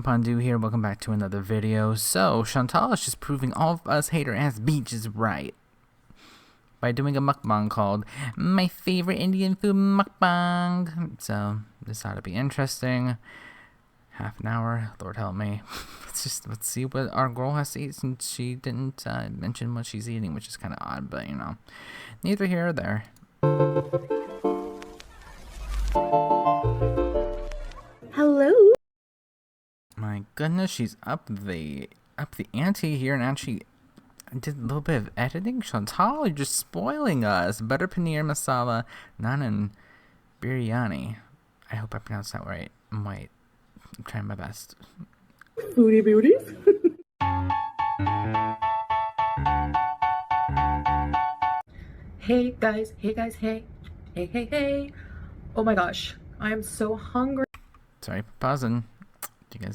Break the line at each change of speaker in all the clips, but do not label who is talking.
Pandu here, welcome back to another video. So, Chantal is just proving all of us hater-ass beaches right by doing a mukbang called My Favorite Indian Food Mukbang. So, this ought to be interesting. Half an hour, Lord help me. Let's see what our girl has to eat since she didn't mention what she's eating, which is kind of odd, but you know, neither here or there.
Hello.
My goodness, she's up the ante here and actually did a little bit of editing. Chantal, you're just spoiling us. Butter paneer masala, naan and biryani. I hope I pronounced that right. I'm trying my best.
Foodie beauties. Hey guys, hey. Hey. Oh my gosh, I am so hungry.
Sorry for pausing. Do you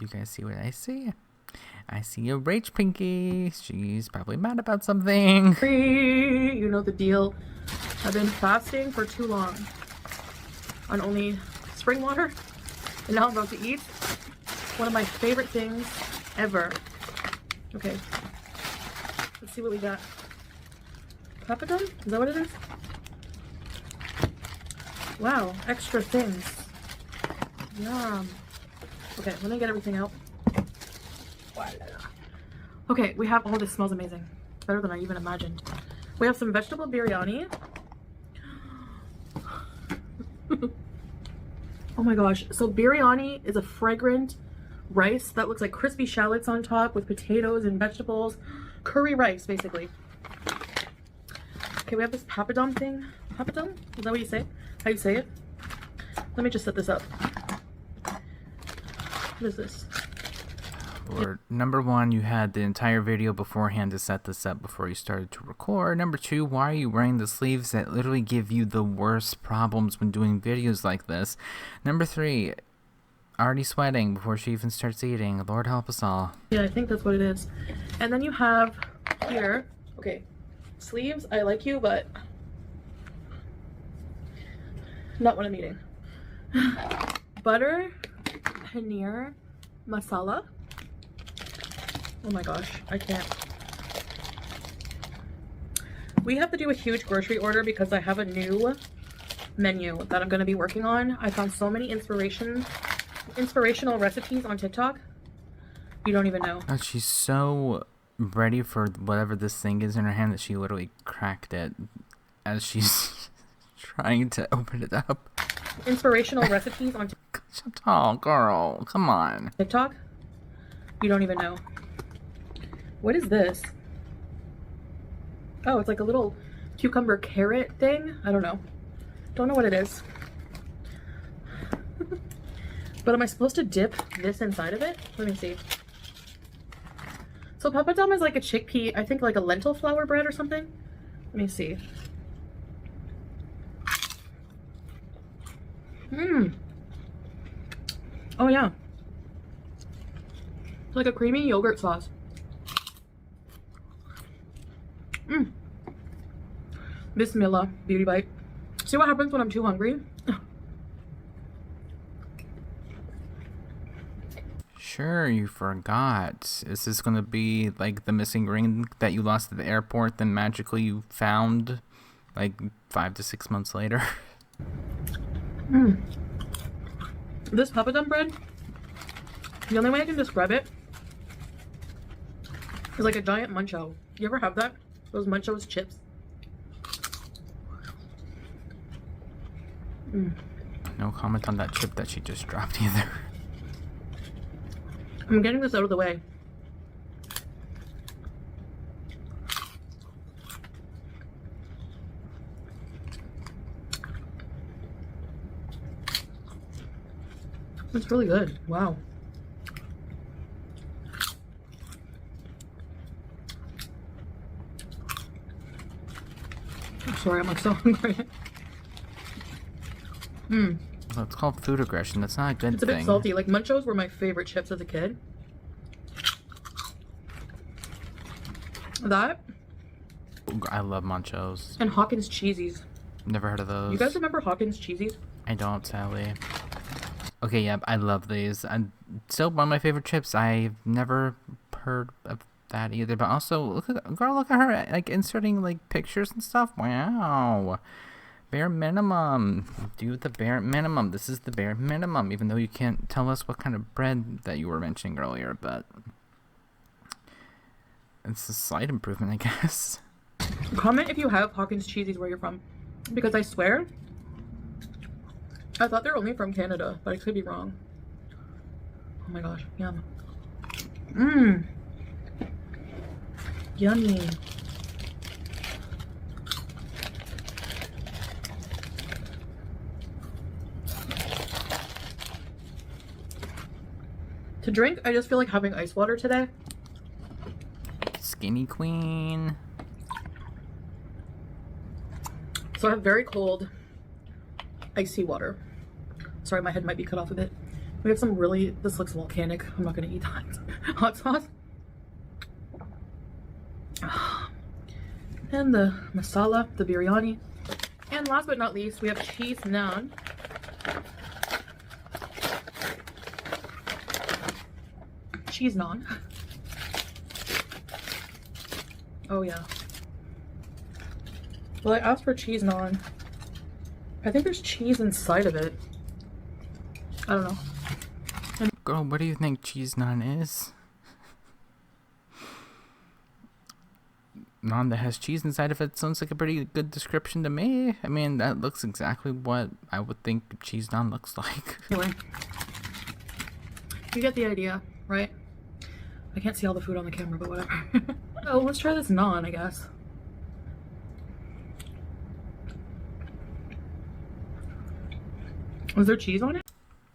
guys see what I see? I see a rage Pinky. She's probably mad about something.
You know the deal. I've been fasting for too long on only spring water, and now I'm about to eat one of my favorite things ever. Okay, let's see what we got. Papadum? Is that what it is? Wow, extra things. Yum. Okay, let me get everything out. Okay, we have, oh, this smells amazing. Better than I even imagined. We have some vegetable biryani. Oh my gosh. So biryani is a fragrant rice that looks like crispy shallots on top with potatoes and vegetables. Curry rice, basically. Okay, we have this papadum thing. Papadum? Is that what you say? How you say it? Let me just set this up. What is this?
Or number one, you had the entire video beforehand to set this up before you started to record. Number two, why are you wearing the sleeves that literally give you the worst problems when doing videos like this? Number three, already sweating before she even starts eating. Lord help us all.
Yeah, I think that's what it is. And then you have here, okay, sleeves, I like you, but not what I'm eating. Butter paneer masala. Oh my gosh, I can't. We have to do a huge grocery order because I have a new menu that I'm going to be working on. I found so many inspirational recipes on TikTok. You don't even know.
Oh, she's so ready for whatever this thing is in her hand that she literally cracked it as she's trying to open it up.
Inspirational recipes on
Chantal, girl, come on.
TikTok. You don't even know. What is this? Oh, it's like a little cucumber carrot thing. I don't know. Don't know what it is. But am I supposed to dip this inside of it? Let me see. So papadum is like a chickpea, I think like a lentil flour bread or something. Let me see. Oh yeah. It's like a creamy yogurt sauce. Bismillah, beauty bite. See what happens when I'm too hungry?
Sure, you forgot. Is this gonna be like the missing ring that you lost at the airport, then magically you found like 5 to 6 months later?
This papadum bread, the only way I can describe it is like a giant muncho. You ever have that? Those munchos chips?
No comment on that chip that she just dropped either.
I'm getting this out of the way. It's really good. Wow. I'm sorry, I'm like so hungry.
Well, it's called food aggression. That's not a good
It's a
thing.
bit salty. Like munchos were my favorite chips as a kid. That
I love Munchos.
and Hawkins cheesies.
Never heard of those.
You guys remember Hawkins cheesies?
I don't, Sally. Okay, yeah, I love these. And still one of my favorite chips. I've never heard of that either. But also, look at her like inserting like pictures and stuff. Wow, bare minimum. Do the bare minimum. This is the bare minimum. Even though you can't tell us what kind of bread that you were mentioning earlier, but it's a slight improvement, I guess.
Comment if you have Hawkins cheesies where you're from, because I swear I thought they're only from Canada, but I could be wrong. Oh my gosh, yum. Mmm. Yummy. To drink, I just feel like having ice water today.
Skinny queen.
So I have very cold icy water. Sorry, my head might be cut off a bit. We have some really, this looks volcanic. I'm not gonna eat that. Hot sauce. And the masala, the biryani. And last but not least, we have cheese naan. Cheese naan. Oh yeah. Well, I asked for cheese naan. I think there's cheese inside of it. I don't know.
Girl, what do you think cheese naan is? Naan that has cheese inside of it sounds like a pretty good description to me. I mean, that looks exactly what I would think cheese naan looks like.
Anyway, you get the idea, right? I can't see all the food on the camera, but whatever. Oh, let's try this naan, I guess. Was there cheese on it?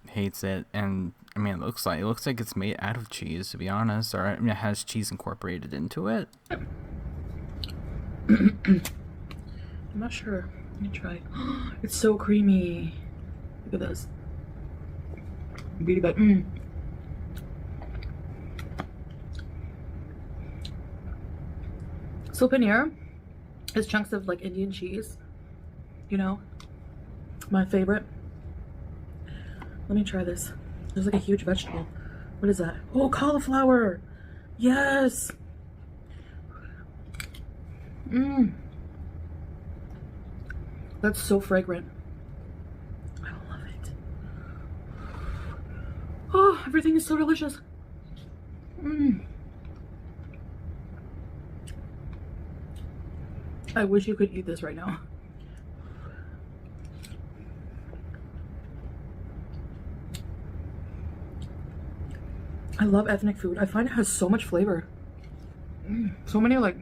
Hates it, and I mean, it looks like it's made out of cheese, to be honest, or I mean, it has cheese incorporated into it.
I'm not sure. Let me try. It's so creamy. Look at this. Really good. So paneer is chunks of like Indian cheese. You know, my favorite. Let me try this. There's like a huge vegetable. What is that? Oh, cauliflower. Yes. That's so fragrant. I love it. Oh, everything is so delicious. I wish you could eat this right now. I love ethnic food. I find it has so much flavor. So many like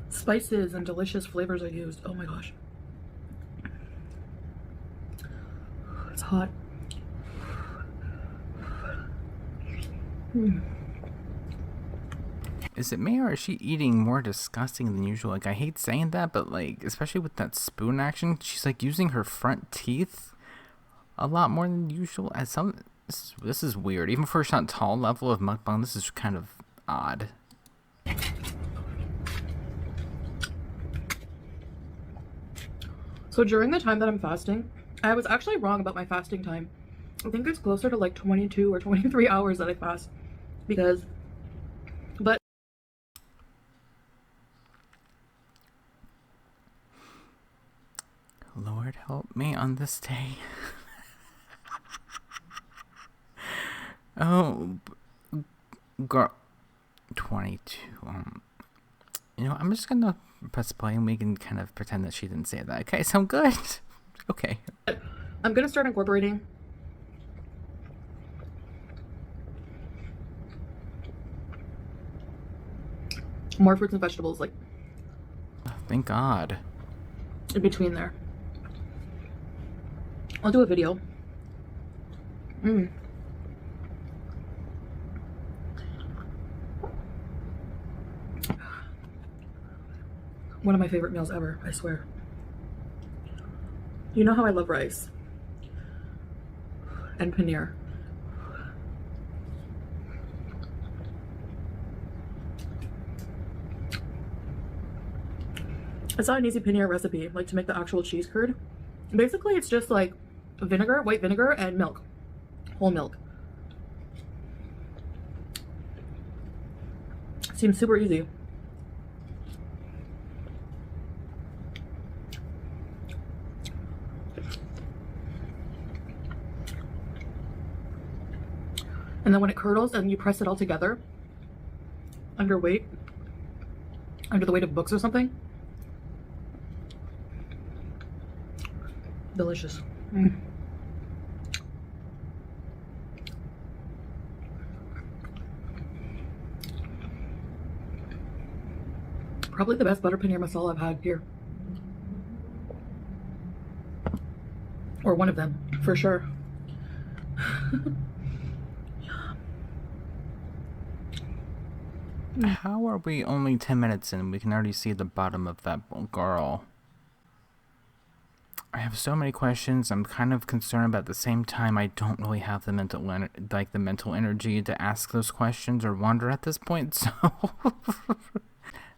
spices and delicious flavors are used. Oh my gosh. It's hot.
Is it me, or is she eating more disgusting than usual? Like, I hate saying that, but like, especially with that spoon action, she's like using her front teeth a lot more than usual. As some, this is weird. Even for a Chantal level of mukbang, this is kind of odd.
So during the time that I'm fasting, I was actually wrong about my fasting time. I think it's closer to like 22 or 23 hours that I fast, because
Lord help me on this day. Oh, girl, 22. You know, I'm just gonna press play and we can kind of pretend that she didn't say that. Okay, sound good? Okay.
I'm gonna start incorporating more fruits and vegetables, like
Thank God.
in between there. I'll do a video. One of my favorite meals ever, I swear. You know how I love rice and paneer. I saw an easy paneer recipe, like to make the actual cheese curd. Basically, it's just like vinegar, white vinegar, and milk. Whole milk. Seems super easy. And then when it curdles and you press it all together under the weight of books or something. Delicious. Probably the best butter paneer masala I've had here. Or one of them, for sure.
How are we only 10 minutes in? We can already see the bottom of that girl. I have so many questions. I'm kind of concerned, but at the same time, I don't really have the mental energy to ask those questions or wonder at this point. So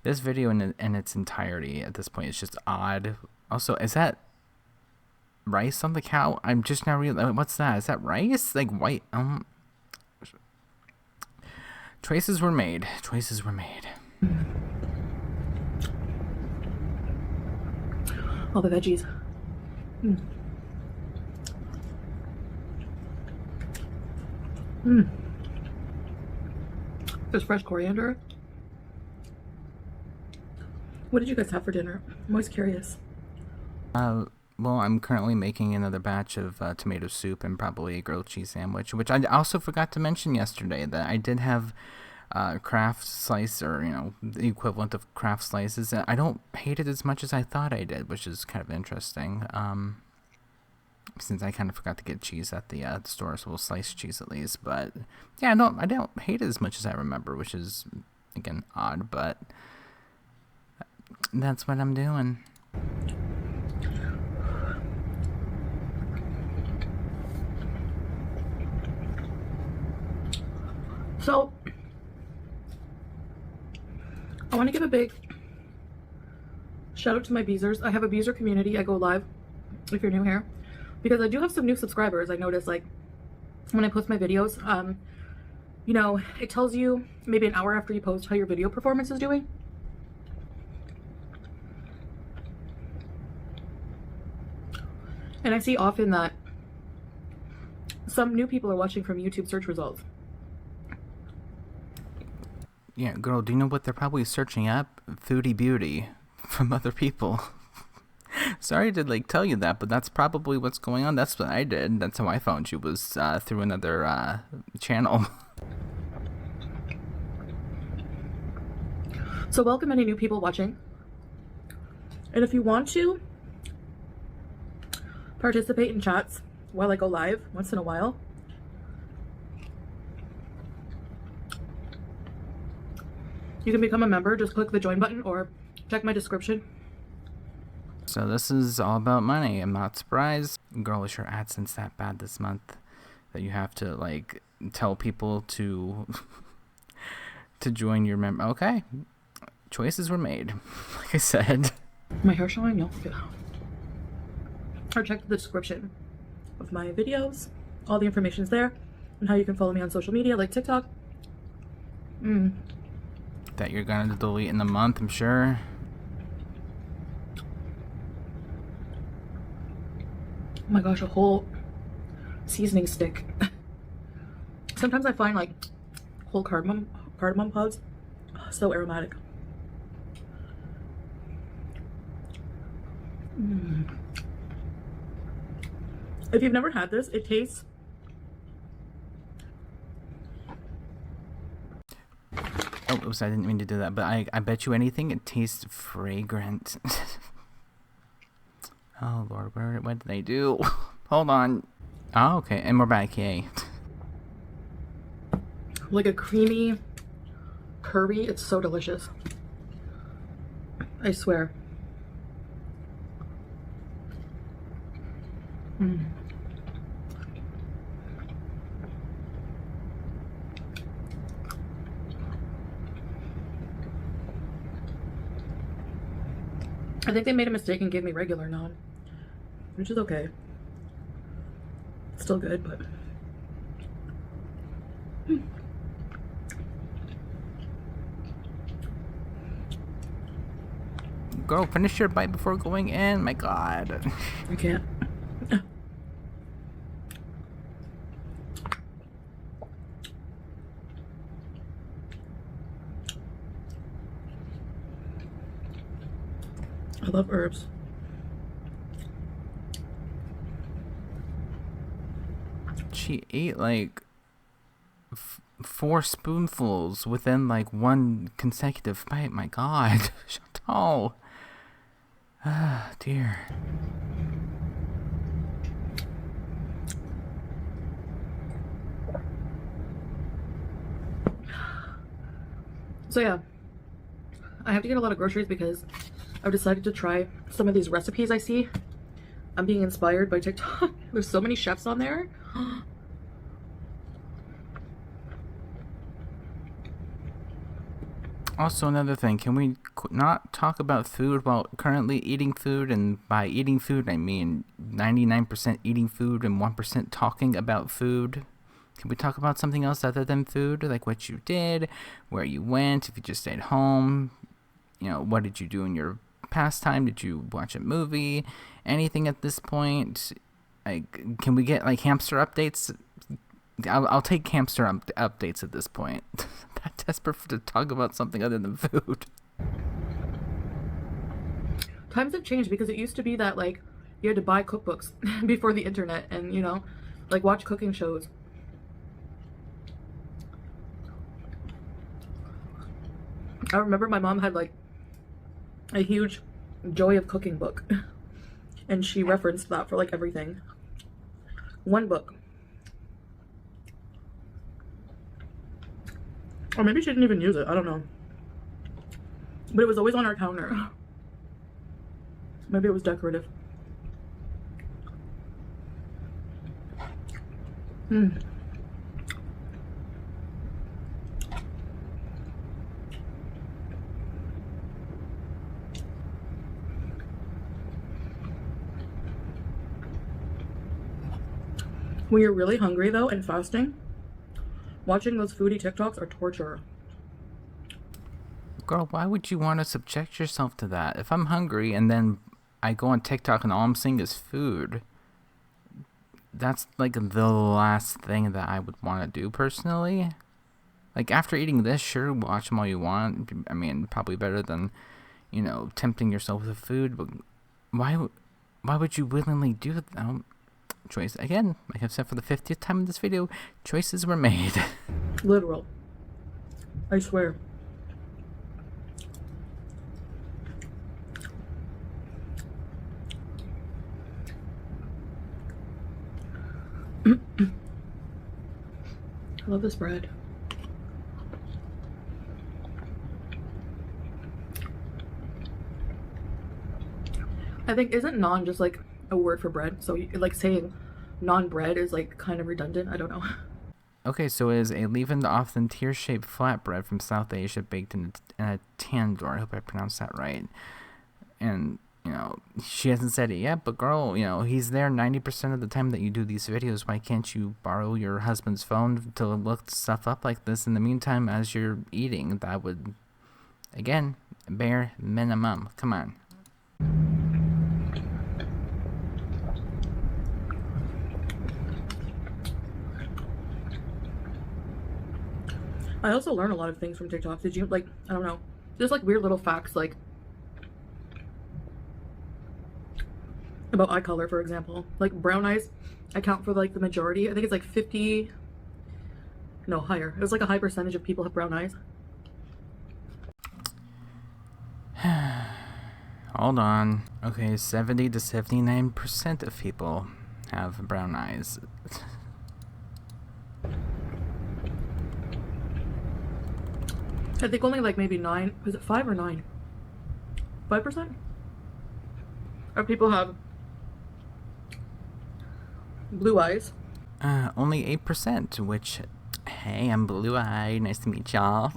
this video in its entirety at this point is just odd. Also, is that rice on the cow? I'm just now realizing. What's that? Is that rice? Like white? Choices were made. Choices were made.
All the veggies. There's fresh coriander. What did you guys have for dinner? I'm always curious.
Well, I'm currently making another batch of tomato soup and probably a grilled cheese sandwich, which I also forgot to mention yesterday that I did have Kraft slice, or the equivalent of Kraft slices. I don't hate it as much as I thought I did, which is kind of interesting. Since I kind of forgot to get cheese at the store, so we'll slice cheese at least. But yeah, no, I don't hate it as much as I remember, which is again odd, but that's what I'm doing.
So, I want to give a big shout out to my Beezers. I have a Beezer community. I go live if you're new here, because I do have some new subscribers. I notice, like, when I post my videos, it tells you maybe an hour after you post how your video performance is doing. And I see often that some new people are watching from YouTube search results.
Yeah, girl, do you know what they're probably searching up? Foodie beauty from other people. Sorry to tell you that, but that's probably what's going on. That's what I did. That's how I found you, was through another channel.
So welcome any new people watching. And if you want to participate in chats while I go live once in a while, you can become a member. Just click the join button or check my description.
So this is all about money. I'm not surprised. Girl, is your AdSense that bad this month that you have to tell people to to join your member? Okay, choices were made. Like I said.
My hair showing? No. Okay. Or check the description of my videos. All the information's there, and how you can follow me on social media like TikTok.
That you're gonna delete in a month, I'm sure.
Oh my gosh, a whole seasoning stick. Sometimes I find whole cardamom pods so aromatic. If you've never had this, it tastes
Oh, oops, I didn't mean to do that, but I bet you anything it tastes fragrant. Oh Lord, what did I do? Hold on. Oh, okay, and we're back, yay.
like a creamy curry. It's so delicious. I swear. I think they made a mistake and gave me regular naan, which is okay. Still good, but
Girl, finish your bite before going in. My God.
I can't. I love herbs.
She ate like 4 spoonfuls within like one consecutive bite. My God. Chantal. Ah, dear.
So yeah, I have to get a lot of groceries because I've decided to try some of these recipes I see. I'm being inspired by TikTok. There's so many chefs on there.
Also, another thing, can we not talk about food while currently eating food? And by eating food, I mean 99% eating food and 1% talking about food. Can we talk about something else other than food? Like what you did, where you went, if you just stayed home, you know, what did you do in your pastime? Did you watch a movie? Anything at this point? Like, can we get like hamster updates? I'll take hamster updates at this point. I'm desperate to talk about something other than food.
Times have changed because it used to be that like you had to buy cookbooks before the internet and, you know, like watch cooking shows. I remember my mom had like a huge Joy of Cooking book and she referenced that for like everything. One book. Or maybe she didn't even use it, I don't know. But it was always on our counter. Maybe it was decorative. When you're really hungry though and fasting, watching those foodie TikToks are torture.
Girl, why would you want to subject yourself to that? If I'm hungry and then I go on TikTok and all I'm seeing is food, that's like the last thing that I would want to do personally. Like after eating this, sure, watch them all you want. I mean, probably better than, you know, tempting yourself with food. But why would you willingly do that? Choice again, like I've said for the 50th time in this video, choices were made.
Literal. I swear. I love this bread. I think, isn't naan just like a word for bread? So like saying non-bread is like kind of redundant. I don't know.
Okay, so it is a leavened, often tear-shaped flatbread from South Asia baked in a tandoor. I hope I pronounced that right. And, you know, she hasn't said it yet, but girl, you know, he's there 90% of the time that you do these videos. Why can't you borrow your husband's phone to look stuff up like this in the meantime as you're eating? That would, again, bare minimum. Come on.
I also learn a lot of things from TikTok. Did you, like, I don't know, there's like weird little facts like about eye color, for example. Like brown eyes account for like the majority. I think it's like 50, no, higher. It was like a high percentage of people have brown eyes.
Hold on. Okay, 70 to 79% of people have brown eyes.
I think only like maybe 9, was it 5 or 9? 5% of people have blue eyes.
Only 8%, which, hey, I'm blue-eyed. Nice to meet y'all.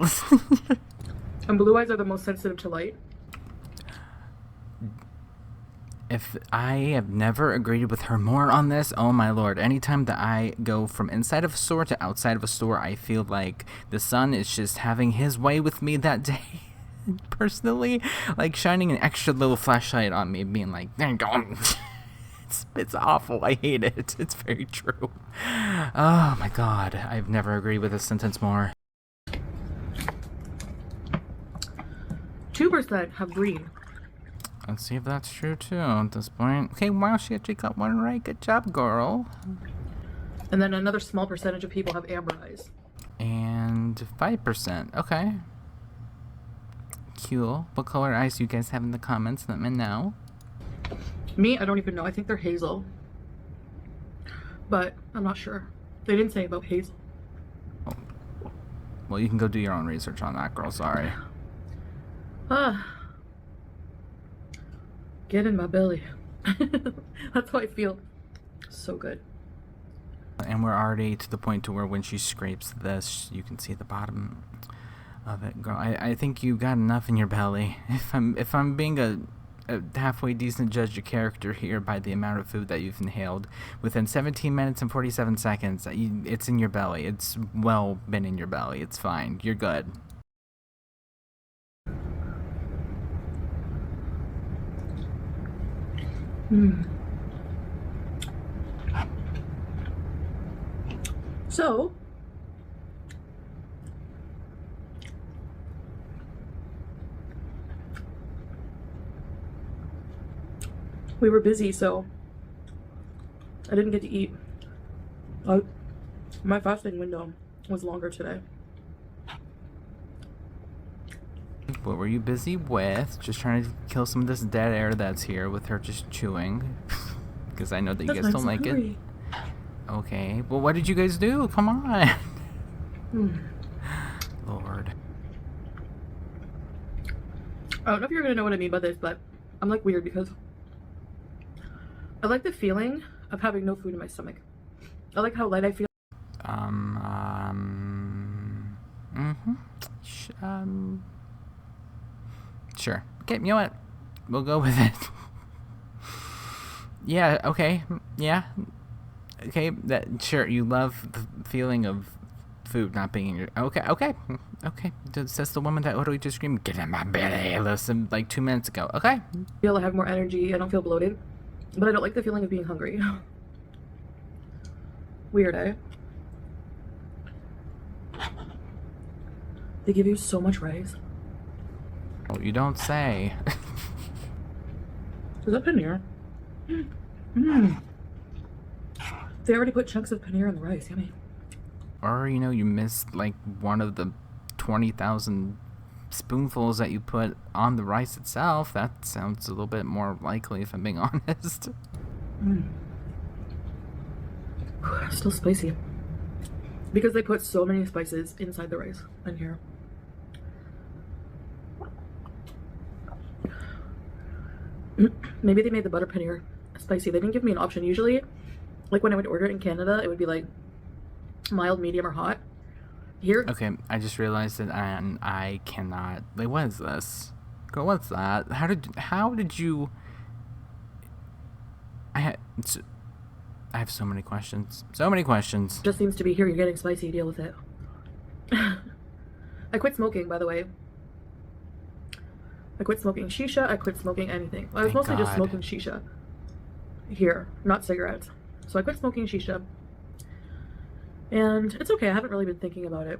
And blue eyes are the most sensitive to light.
if I have never agreed with her more on this, oh my lord. Anytime that I go from inside of a store to outside of a store, I feel like the sun is just having his way with me that day. Personally, like shining an extra little flashlight on me, being like, there you go. It's awful. I hate it. It's very true. Oh my god. I've never agreed with this sentence more.
2% have green.
Let's see if that's true too at this point. Okay, wow, she actually got one right. Good job, girl.
And then another small percentage of people have amber eyes.
And 5%. Okay. Cool. What color eyes do you guys have in the comments? Let me know.
Me, I don't even know. I think they're hazel. But I'm not sure. They didn't say about hazel.
Oh. Well, you can go do your own research on that, girl. Sorry.
Get in my belly. That's how I feel. So good.
And we're already to the point to where when she scrapes this, you can see the bottom of it. Girl, I think you got enough in your belly. If I'm being a halfway decent judge of character here by the amount of food that you've inhaled, within 17 minutes and 47 seconds, it's in your belly. It's well been in your belly. It's fine. You're good.
So, we were busy, so I didn't get to eat. My fasting window was longer today.
What were you busy with? Just trying to kill some of this dead air that's here with her just chewing. Because I know that you guys don't like it. Okay. Well, what did you guys do? Come on. Lord.
I don't know if you're going to know what I mean by this, but I'm like weird because I like the feeling of having no food in my stomach. I like how light I feel.
Sure. Okay, you know what? We'll go with it. Yeah, okay. Yeah. Okay, sure, you love the feeling of food not being in your... Okay. That's the woman that literally just screamed, "Get in my belly," listen, like 2 minutes ago. Okay.
I feel I have more energy. I don't feel bloated. But I don't like the feeling of being hungry. Weird, eh? They give you so much rice.
Oh, you don't say.
Is that paneer? They already put chunks of paneer in the rice. Yummy.
Or, you missed like one of the 20,000 spoonfuls that you put on the rice itself. That sounds a little bit more likely, if I'm being honest.
Still spicy. Because they put so many spices inside the rice in here. Maybe they made the butter paneer spicy. They didn't give me an option. Usually, like when I would order it in Canada, it would be like mild, medium, or hot. Here.
Okay, I just realized that I cannot. Like, what is this? Girl, what's that? How did you? I have so many questions. So many questions.
Just seems to be here. You're getting spicy. Deal with it. I quit smoking, by the way. I quit smoking shisha. I quit smoking anything. I was mostly just smoking shisha. Here, not cigarettes. So I quit smoking shisha. And it's okay. I haven't really been thinking about it.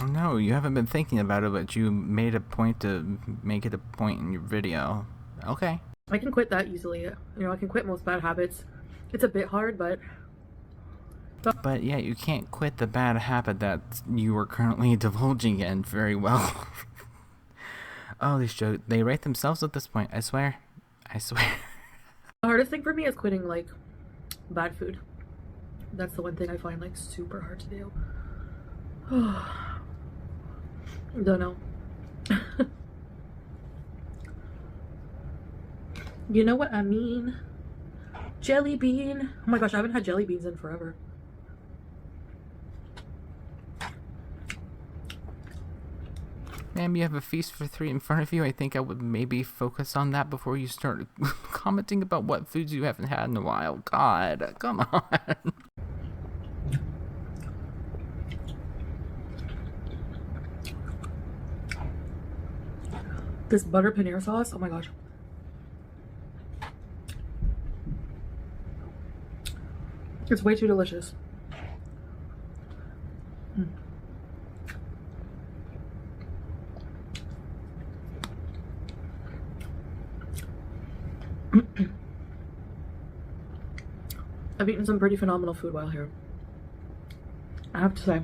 Oh no, you haven't been thinking about it, but you made a point to make it a point in your video. Okay.
I can quit that easily. I can quit most bad habits. It's a bit hard, but...
But yeah, you can't quit the bad habit that you are currently divulging in very well. Oh, these jokes, they rate themselves at this point. I swear. The
hardest thing for me is quitting, like, bad food. That's the one thing I find, like, super hard to do. Don't know. You know what I mean? Jelly bean. Oh my gosh, I haven't had jelly beans in forever.
Ma'am, you have a feast for three in front of you. I think I would maybe focus on that before you start commenting about what foods you haven't had in a while. God, come on.
This butter paneer sauce, oh my gosh. It's way too delicious. I've eaten some pretty phenomenal food while here, I have to say.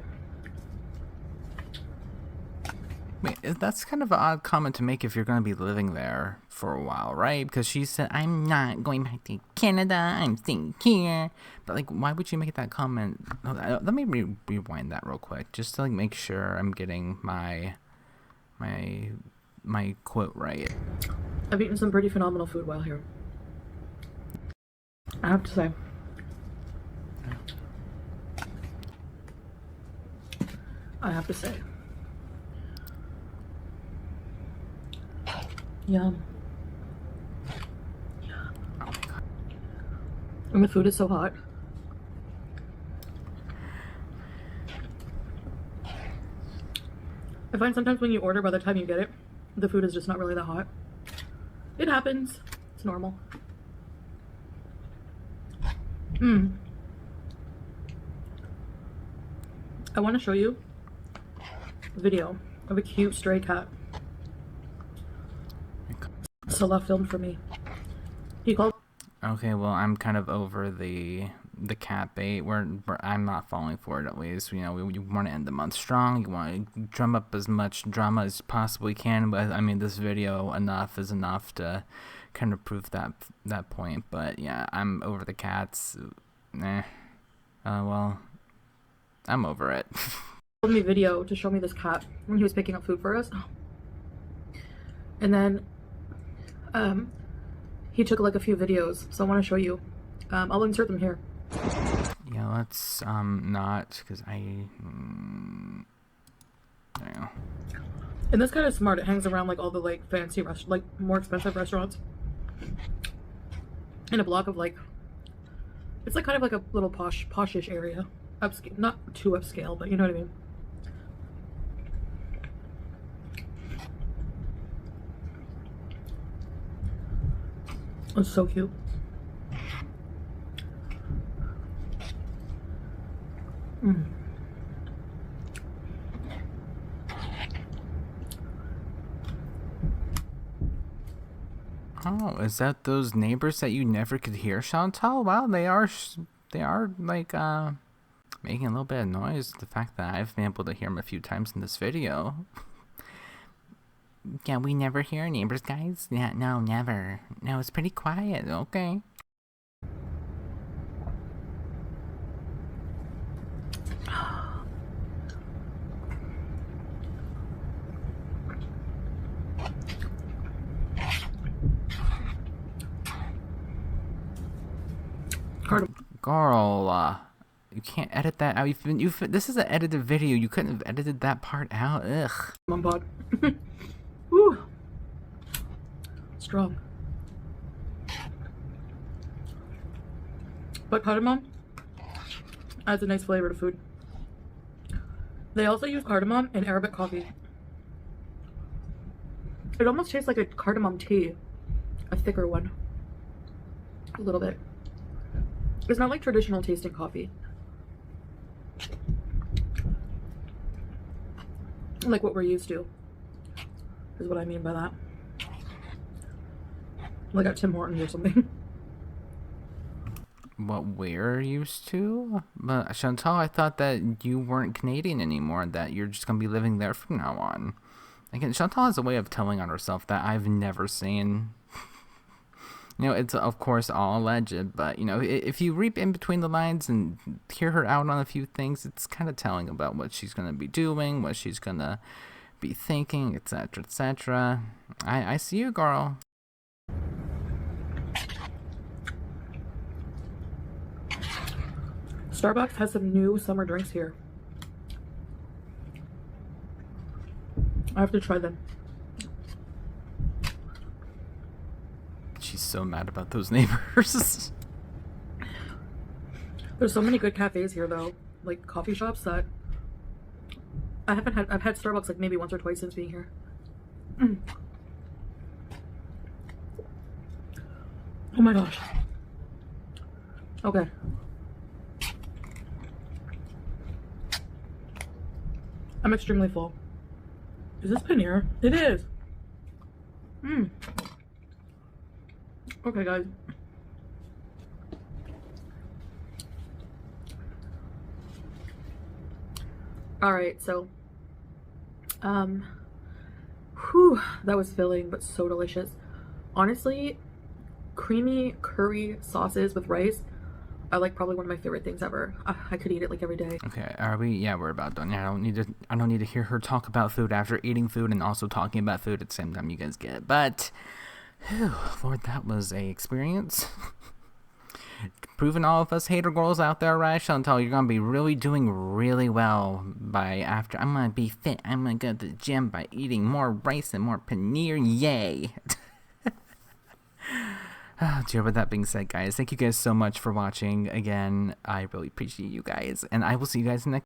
Wait, that's kind of an odd comment to make if you're going to be living there for a while, right? Because she said, I'm not going back to Canada, I'm staying here. But, like, why would you make that comment? Let me rewind that real quick, just to, like, make sure I'm getting my quote right.
I've eaten some pretty phenomenal food while here, I have to say. I have to say. Yum. Yum.
Oh my God.
And the food is so hot. I find sometimes when you order, by the time you get it, the food is just not really that hot. It happens. It's normal. I want to show you a video of a cute stray cat Salah filmed for me. He called.
Okay, well, I'm kind of over the cat bait. I'm not falling for it, at least. You know, you want to end the month strong. You want to drum up as much drama as possibly can. But I mean, this video is enough to kind of prove that point. But yeah, I'm over the cats. Well, I'm over it.
He me video to show me this cat when he was picking up food for us, and then he took like a few videos, so I want to show you. I'll insert them here.
Yeah, let's not, because there you go.
And this kind of smart. It hangs around like all the like fancy like more expensive restaurants in a block of like, it's like kind of like a little poshish area, upscale, not too upscale, but you know what I mean. It's so cute.
Oh, is that those neighbors that you never could hear, Chantal? Wow, they are like making a little bit of noise. The fact that I've been able to hear them a few times in this video. Yeah, we never hear our neighbors, guys. Yeah, no, never. No, it's pretty quiet. Okay. Girl, you can't edit that out. This is an edited video. You couldn't have edited that part out. Ugh.
Mom bod. Woo. Strong. But cardamom adds a nice flavor to food. They also use cardamom in Arabic coffee. It almost tastes like a cardamom tea, a thicker one. A little bit. It's not like traditional tasting coffee, like what we're used to, is what I mean by that. Like at Tim Hortons or something.
What we're used to? But Chantal, I thought that you weren't Canadian anymore, that you're just going to be living there from now on. Again, Chantal has a way of telling on herself that I've never seen. You know, it's of course all alleged, but you know, if you read in between the lines and hear her out on a few things, it's kind of telling about what she's going to be doing, what she's going to be thinking, etc., etc. I see you, girl.
Starbucks has some new summer drinks here. I have to try them.
She's so mad about those neighbors.
There's so many good cafes here though, like coffee shops that I've had Starbucks like maybe once or twice since being here. Oh my gosh. Okay. I'm extremely full. Is this paneer? It is. Okay, guys. All right, so, whew, that was filling, but so delicious. Honestly, creamy curry sauces with rice are like probably one of my favorite things ever. I could eat it like every day.
Okay, are we? Yeah, we're about done. Yeah, I don't need to hear her talk about food after eating food and also talking about food at the same time. You guys get it, but whew, Lord, that was a experience. Proving all of us hater girls out there, right, Chantal? You're gonna be really doing really well by after. I'm gonna be fit. I'm gonna go to the gym by eating more rice and more paneer. Yay! Oh, dear. With that being said, guys, thank you guys so much for watching. Again, I really appreciate you guys, and I will see you guys next.